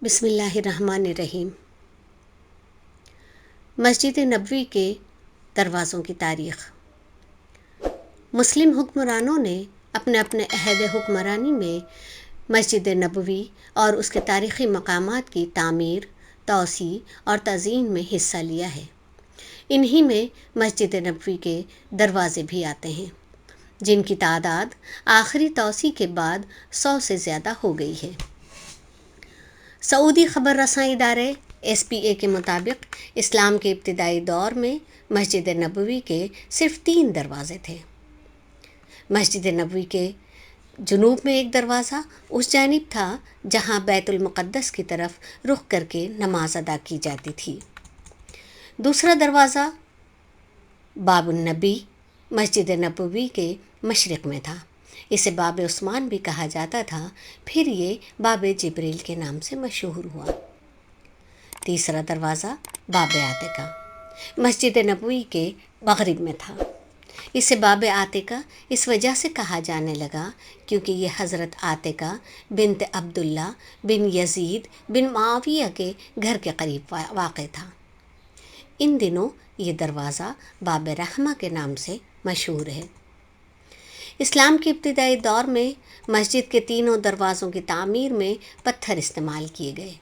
بسم اللہ الرحمن الرحیم۔ مسجد نبوی کے دروازوں کی تاریخ۔ مسلم حکمرانوں نے اپنے اپنے عہد حکمرانی میں مسجد نبوی اور اس کے تاریخی مقامات کی تعمیر، توسیع اور تزئین میں حصہ لیا ہے۔ انہی میں مسجد نبوی کے دروازے بھی آتے ہیں، جن کی تعداد آخری توسیع کے بعد 100 سے زیادہ ہو گئی ہے۔ سعودی خبر رساں ادارے SPA کے مطابق اسلام کے ابتدائی دور میں مسجد نبوی کے صرف 3 دروازے تھے۔ مسجد نبوی کے جنوب میں ایک دروازہ اس جانب تھا جہاں بیت المقدس کی طرف رخ کر کے نماز ادا کی جاتی تھی۔ دوسرا دروازہ باب النبی مسجد نبوی کے مشرق میں تھا۔ اسے باب عثمان بھی کہا جاتا تھا، پھر یہ باب جبریل کے نام سے مشہور ہوا۔ تیسرا دروازہ باب عاتقہ مسجد نبوی کے مغرب میں تھا۔ اسے باب عاتقہ اس وجہ سے کہا جانے لگا کیونکہ یہ حضرت عاتقہ بنت عبداللہ بن یزید بن معاویہ کے گھر کے قریب واقع تھا۔ ان دنوں یہ دروازہ باب رحمہ کے نام سے مشہور ہے۔ اسلام کے ابتدائی دور میں مسجد کے تینوں دروازوں کی تعمیر میں پتھر استعمال کیے گئے۔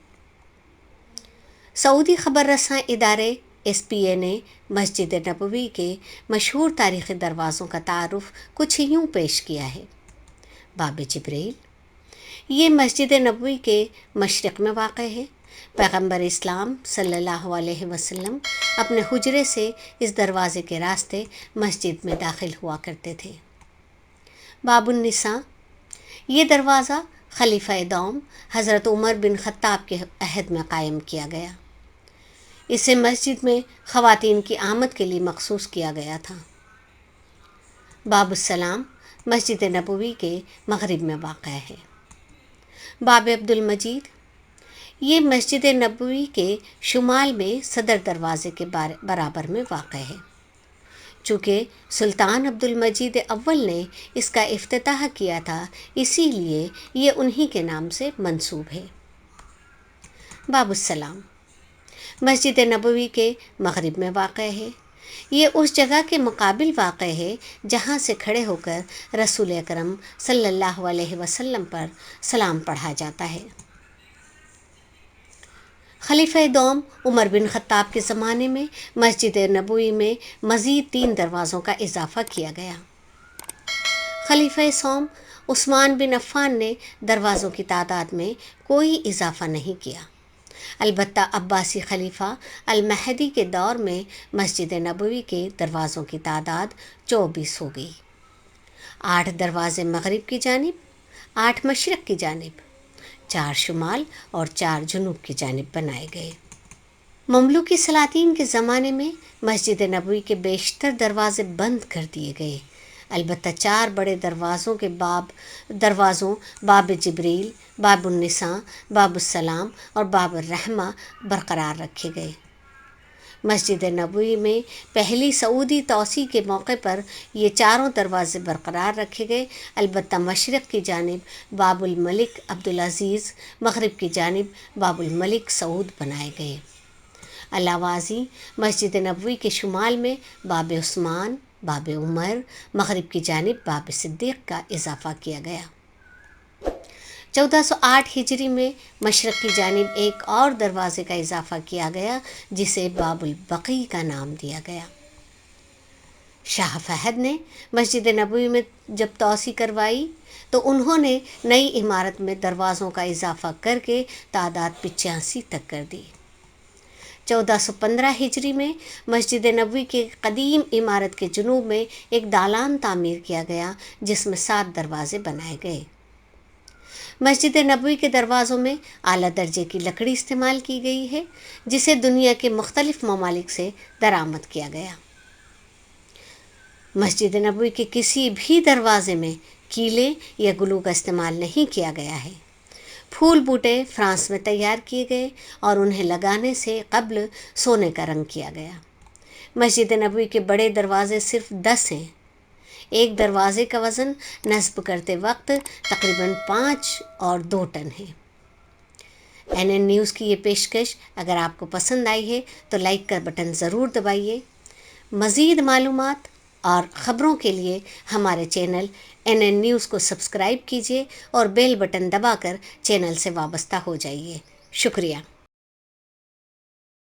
سعودی خبر رساں ادارے SPA نے مسجد نبوی کے مشہور تاریخی دروازوں کا تعارف کچھ یوں پیش کیا ہے۔ باب جبریل، یہ مسجد نبوی کے مشرق میں واقع ہے۔ پیغمبر اسلام صلی اللہ علیہ وسلم اپنے حجرے سے اس دروازے کے راستے مسجد میں داخل ہوا کرتے تھے۔ باب النساء، یہ دروازہ خلیفہ دوم حضرت عمر بن خطاب کے عہد میں قائم کیا گیا۔ اسے مسجد میں خواتین کی آمد کے لیے مخصوص کیا گیا تھا۔ باب السلام مسجد نبوی کے مغرب میں واقع ہے۔ باب عبد المجید، یہ مسجد نبوی کے شمال میں صدر دروازے کے برابر میں واقع ہے۔ چونکہ سلطان عبد المجید اول نے اس کا افتتاح کیا تھا، اسی لیے یہ انہی کے نام سے منسوب ہے۔ باب السلام مسجد نبوی کے مغرب میں واقع ہے۔ یہ اس جگہ کے مقابل واقع ہے جہاں سے کھڑے ہو کر رسول اکرم صلی اللہ علیہ وسلم پر سلام پڑھا جاتا ہے۔ خلیفہ دوم عمر بن خطاب کے زمانے میں مسجد نبوی میں مزید 3 دروازوں کا اضافہ کیا گیا۔ خلیفہ سوم عثمان بن عفان نے دروازوں کی تعداد میں کوئی اضافہ نہیں کیا۔ البتہ عباسی خلیفہ المہدی کے دور میں مسجد نبوی کے دروازوں کی تعداد 24 ہو گئی۔ 8 دروازے مغرب کی جانب، 8 مشرق کی جانب، 4 شمال اور 4 جنوب کی جانب بنائے گئے۔ مملوکی سلاطین کے زمانے میں مسجد نبوی کے بیشتر دروازے بند کر دیے گئے، البتہ 4 بڑے دروازوں باب جبریل، باب النساء، باب السلام اور باب الرحمہ برقرار رکھے گئے۔ مسجد نبوی میں پہلی سعودی توسیع کے موقع پر یہ 4 دروازے برقرار رکھے گئے، البتہ مشرق کی جانب باب الملک عبدالعزیز، مغرب کی جانب باب الملک سعود بنائے گئے۔ علاوہ ازیں مسجد نبوی کے شمال میں باب عثمان، باب عمر، مغرب کی جانب باب صدیق کا اضافہ کیا گیا۔ 1408 ہجری میں مشرق کی جانب ایک اور دروازے کا اضافہ کیا گیا جسے باب البقیع کا نام دیا گیا۔ شاہ فہد نے مسجد نبوی میں جب توسیع کروائی تو انہوں نے نئی عمارت میں دروازوں کا اضافہ کر کے تعداد 85 تک کر دی۔ 1415 ہجری میں مسجد نبوی کے قدیم عمارت کے جنوب میں ایک دالان تعمیر کیا گیا جس میں 7 دروازے بنائے گئے۔ مسجد نبوی کے دروازوں میں اعلیٰ درجے کی لکڑی استعمال کی گئی ہے جسے دنیا کے مختلف ممالک سے درآمد کیا گیا۔ مسجد نبوی کے کسی بھی دروازے میں کیلیں یا گلو کا استعمال نہیں کیا گیا ہے۔ پھول بوٹے فرانس میں تیار کیے گئے اور انہیں لگانے سے قبل سونے کا رنگ کیا گیا۔ مسجد نبوی کے بڑے دروازے صرف 10 ہیں۔ ایک دروازے کا وزن نصب کرتے وقت تقریباً 5 اور 2 ٹن ہے۔ NN نیوز کی یہ پیشکش اگر آپ کو پسند آئی ہے تو لائک کا بٹن ضرور دبائیے۔ مزید معلومات اور خبروں کے لیے ہمارے چینل NN نیوز کو سبسکرائب کیجیے اور بیل بٹن دبا کر چینل سے وابستہ ہو جائیے۔ شکریہ۔